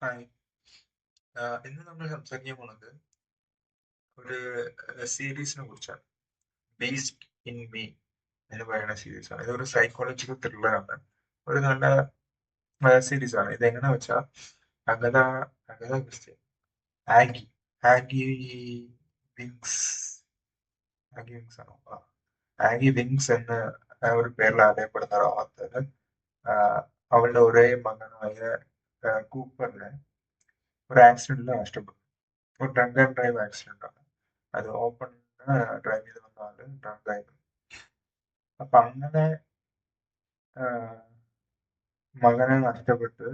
Hi. ഇന്ന് നമ്മൾ സംസാരിക്കാൻ പോണത് ഒരു സീരീസിനെ കുറിച്ചാണ്. ബേസ്ഡ് ഇൻ മീ എന്ന് പറയുന്ന സീരീസാണ്. ഇതൊരു സൈക്കോളജിക്കൽ ത്രില്ലറാണ്. ഒരു നല്ല സീരീസാണ്. ഇതെങ്ങനെ വെച്ചാൽ Agatha Agatha Christian Aggie Aggie wings Aggie wings ആണോ? ആഗി വിങ്സ് എന്ന ഒരു പേരിൽ അറിയപ്പെടുന്ന ഒരു author, ആ, അവളുടെ ഒരേ മകനായ കൂപ്പറിനെ ഒരു ആക്സിഡന്റിൽ നഷ്ടപ്പെട്ടു. ഒരു ഡ്രങ്ക് ആൻഡ് ഡ്രൈവ് ആക്സിഡന്റ് ആണ്. അത് ഓപ്പൺ ഡ്രൈവ് ചെയ്ത് വന്ന ആള് ഡ്രങ്ക് ആയിരുന്നു. അപ്പൊ അങ്ങനെ ആ, മകനെ നഷ്ടപ്പെട്ട്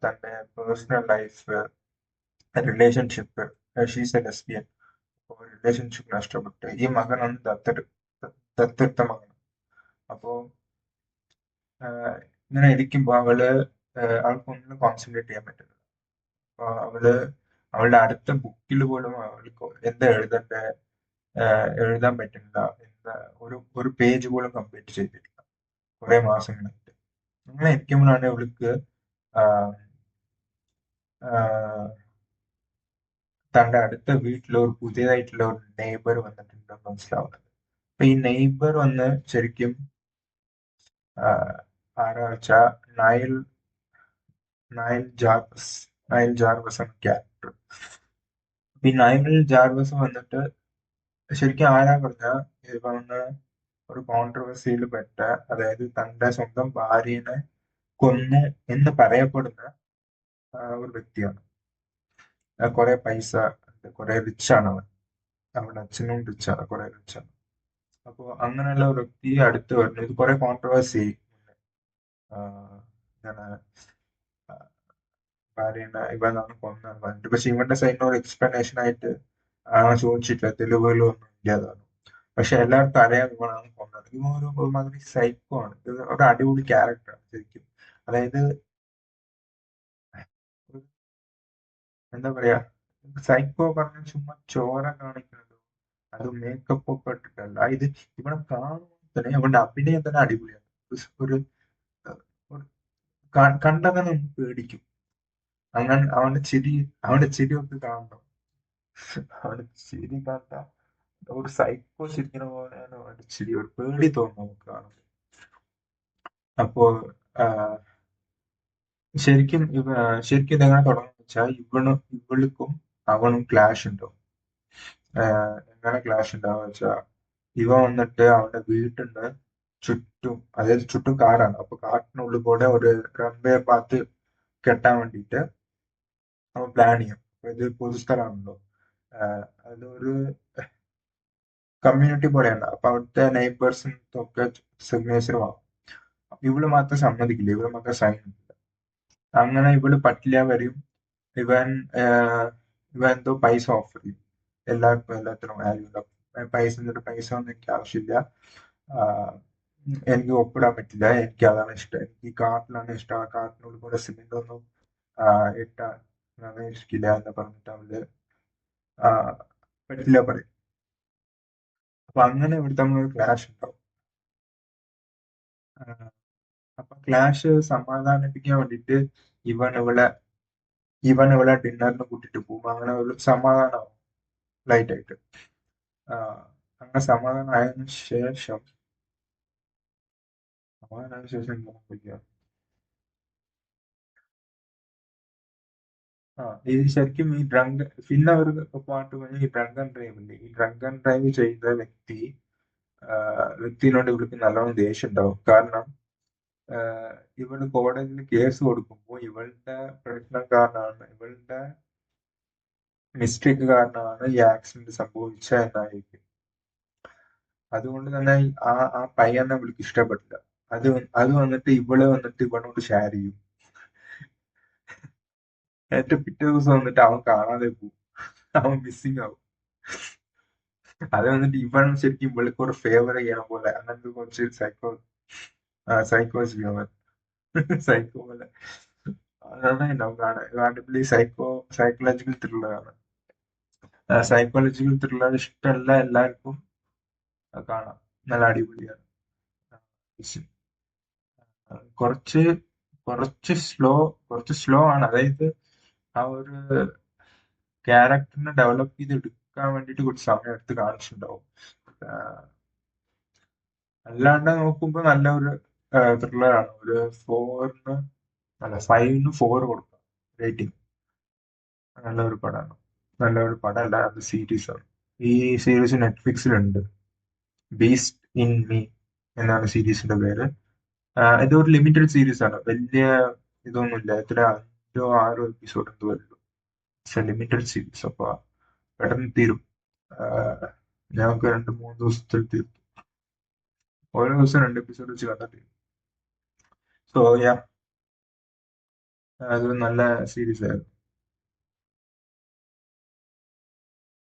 തന്റെ personal life, relationship, she's A lesbian, relationship നഷ്ടപ്പെട്ട് ഈ മകനൊന്ന് ദത്തെടുത്ത മകൻ. അപ്പോ ആ, ഇങ്ങനെ ഇരിക്കുമ്പോ അവൾക്കൊന്നും കോൺസെൻട്രേറ്റ് ചെയ്യാൻ പറ്റുന്നില്ല. അപ്പൊ അവളുടെ അടുത്ത ബുക്കിൽ പോലും അവൾക്ക് എന്താ എഴുതാൻ പറ്റുന്നില്ല. എന്താ ഒരു പേജ് പോലും കംപ്ലീറ്റ് ചെയ്തിട്ടില്ല കുറെ മാസങ്ങളായിട്ട്. അങ്ങനെ ഇരിക്കുമ്പോഴാണ് ഇവൾക്ക് ആഹ് ആഹ് തന്റെ അടുത്ത വീട്ടിൽ ഒരു പുതിയതായിട്ടുള്ള ഒരു നെയ്ബർ വന്നിട്ടുണ്ടെന്ന് മനസ്സിലാവുന്നത്. അപ്പൊ ഈ നെയ്ബർ വന്ന് ശരിക്കും ആഹ് ആരാ വെച്ചാ നയൽ നയൽ ജാർവസ് നയൽ ജാർവസ് എന്ന ക്യാരക്ടർ. ഈ നയൽ ജാർവസ് വന്നിട്ട് ശരിക്കും ആരാ പറഞ്ഞ ഇത് വന്ന് ഒരു കോൺട്രവേഴ്സിയിൽ പെട്ട, അതായത് തന്റെ സ്വന്തം ഭാര്യനെ കൊന്നു എന്ന് പറയപ്പെടുന്ന ഒരു വ്യക്തിയാണ്. കുറെ പൈസ ഉണ്ട്, കുറെ റിച്ചാണ് അവൻ. അവന്റെ അച്ഛനും റിച്ചാണ്, കുറെ റിച്ചാണ്. അപ്പോ അങ്ങനെയുള്ള ഒരു വ്യക്തി അടുത്ത് വരുന്നു. ഇത് കുറെ കോൺട്രവേഴ്സി. ഇങ്ങനെ ഭാര്യനെ ഇവനാണ് കൊന്നെന്ന് പറഞ്ഞിട്ട്. പക്ഷെ ഇവന്റെ സൈഡിന് ഒരു എക്സ്പ്ലനേഷൻ ആയിട്ട് ചോദിച്ചിട്ടില്ല, തെളിവുകളും ഒന്നും ഇല്ലാതാണ്. പക്ഷെ എല്ലാവർക്കും അറിയാം ഇവനാണ് കൊന്നത്. ഇവൻ ഒരുമാതിരി സൈക്കോ ആണ്. ഇത് ഒരു അടിപൊളി ക്യാരക്ടറാണ് ശരിക്കും. അതായത് എന്താ പറയാ, സൈക്കോ പറഞ്ഞ ചുമ്മാ ചോര കാണിക്കുന്നത്, അത് മേക്കപ്പ് ഒക്കെ ഇട്ടിട്ടല്ല. ഇത് ഇവിടെ കാണുമ്പോൾ തന്നെ അവന്റെ അഭിനയം തന്നെ അടിപൊളിയാണ്. ഒരു ഒരു കണ്ടാൽ തന്നെ നമുക്ക് പേടിക്കും. അങ്ങനെ അവന്റെ ചിരി ഒക്കെ കാണണം. അവന്റെ ചിരി കണ്ട ഒരു സൈക്കോ ചിരിക്കുന്ന പോലെയാണ് അവന്റെ ചിരി. ഒരു പേടി തോന്നും നമുക്ക് കാണുമ്പോൾ. അപ്പോ ആഹ് ശരിക്കും ഇതെങ്ങനെ തുടങ്ങുന്ന വെച്ചാൽ ഇവൾക്കും അവനും ക്ലാഷ് ഉണ്ടാവും. എങ്ങനെ ക്ലാഷ് ഉണ്ടാവുക വെച്ചാ, ഇവ വന്നിട്ട് അവന്റെ വീട്ടിന്റെ ചുറ്റും, അതായത് ചുറ്റും കാടാണ്. അപ്പൊ കാട്ടിനുള്ളിൽ കൂടെ ഒരു റൺവേ പാത്ത് കെട്ടാൻ വേണ്ടിയിട്ട് അവൻ പ്ലാൻ ചെയ്യും. അപ്പൊ ഇത് പൊതുസ്ഥലമാണല്ലോ. അതൊരു കമ്മ്യൂണിറ്റി പോലെയാണ്. അപ്പൊ അവിടുത്തെ നെയ്ബേഴ്സും ഒക്കെ സിഗ്നേച്ചർ വാങ്ങും. ഇവള് മാത്രം സമ്മതിക്കില്ല, ഇവള് മാത്രം സൈൻ ചെയ്യില്ല. അങ്ങനെ ഇവള് പറ്റില്ല വരും. ഇവൻ ആഹ് ഇവൻ എന്തോ പൈസ ഓഫർ ചെയ്യും. എല്ലാത്തിനും വാല്യൂ ഉണ്ടാവും. പൈസ ഒന്നും എനിക്ക് ആവശ്യമില്ല. ആഹ് എനിക്ക് ഒപ്പിടാൻ പറ്റില്ല. എനിക്ക് അതാണ് ഇഷ്ടം. എനിക്ക് ഈ കാട്ടിലാണ് ഇഷ്ടം. ആ കാട്ടിനുള്ളിൽ കൂടെ സിമെന്റ് ഒന്നും ഇട്ടാൻ ഞാൻ ഇഷ്ടില്ല എന്ന് പറഞ്ഞിട്ട് അവള് ആഹ് പറ്റില്ല പറയും. അപ്പൊ അങ്ങനെ ഇവിടെ തമ്മിൽ ക്ലാഷ് ഉണ്ടാവും. ആഹ് അപ്പൊ ക്ലാഷ് സമാധാനിപ്പിക്കാൻ വേണ്ടിയിട്ട് ഇവൻ ഇവളെ ഇവളെ ഡിന്നറിന് കൂട്ടിട്ട് പോകും. അങ്ങനെ ഒരു സമാധാനമാവും ലൈറ്റ് ആയിട്ട്. ആഹ് അങ്ങനെ സമാധാനമായ ശേഷം എന്താ സംഭവിക്കുക? ഈ ശരിക്കും ഈ പിന്നെ ഒരു പാട്ട് പറഞ്ഞ ഈ ഡ്രങ്ക് ആൻഡ് ഡ്രൈവ് ഉണ്ട്. ഈ ഡ്രങ്ക് ആൻഡ് ഡ്രൈവ് ചെയ്ത വ്യക്തിനോട് ഇവൾക്ക് നല്ലോണം ദേഷ്യം ഉണ്ടാവും. കാരണം ആഹ് ഇവള് കോടതിയിൽ കേസ് കൊടുക്കുമ്പോൾ ഇവളുടെ പ്രശ്നം കാരണമാണ്, ഇവളുടെ മിസ്റ്റേക്ക് കാരണമാണ് ഈ ആക്സിഡന്റ് സംഭവിച്ച എന്നായിരിക്കും. അതുകൊണ്ട് തന്നെ ആ പയ്യനെ ഇവൾക്ക് ഇഷ്ടപ്പെട്ടില്ല. അത് അത് വന്നിട്ട് ഇവനോട് ഷെയർ ചെയ്യും. ഏറ്റവും പിറ്റേ ദിവസം വന്നിട്ട് അവൻ കാണാതെ പോകും. അവൻ മിസ്സിങ് ആവും. അത് വന്നിട്ട് ഇവൻ ശരിക്കും ഇവൾക്ക് ഒരു ഫേവർ ചെയ്യണ പോലെ, അങ്ങനത്തെ കുറച്ച് സൈക്കോസ് അവൻ. സൈക്കോ പോലെ അതാണ് ഉണ്ടാവും കാണാൻ. അടിപൊളി സൈക്കോളജിക്കൽ ത്രില്ലറാണ്. സൈക്കോളജിക്കൽ ത്രില്ലർ ഇഷ്ടമല്ല എല്ലാവർക്കും കാണാം. നല്ല അടിപൊളിയാണ്. കുറച്ച് കുറച്ച് സ്ലോ ആണ്. അതായത് ആ ഒരു ക്യാരക്ടറിനെ ഡെവലപ്പ് ചെയ്ത് എടുക്കാൻ വേണ്ടിയിട്ട് കുറച്ച് സമയം എടുത്ത് കാണിച്ചിട്ടുണ്ടാവും. ആഹ് അല്ലാണ്ട് നോക്കുമ്പോ നല്ല ഒരു ത്രില്ലറാണ്. ഒരു ഫോറിന് അല്ല 5-4 കൊടുക്കാം റേറ്റിംഗ്. നല്ലൊരു പടമാണ്. നല്ലൊരു പടമല്ല, അത് സീരീസാണ്. ഈ സീരീസ് നെറ്റ്ഫ്ലിക്സിലുണ്ട്. ബീസ്റ്റ് ഇൻ മീ എന്നാണ് സീരീസിന്റെ പേര്. ഇതൊരു ലിമിറ്റഡ് സീരീസ് ആണ്. വലിയ ഇതൊന്നുമില്ല. എത്ര 5-6 എപ്പിസോഡ് എന്തോ ഉള്ളൂ. It's A limited series. അപ്പൊ പെട്ടെന്ന് തീരും. ആഹ് ഞങ്ങൾക്ക് 2-3 ദിവസത്തിൽ തീർന്നു. ഓരോ ദിവസം 2 എപ്പിസോഡ് വെച്ച് കണ്ടാൽ തീരും. സോ യാ, അതൊരു നല്ല സീരീസ് ആയിരുന്നു.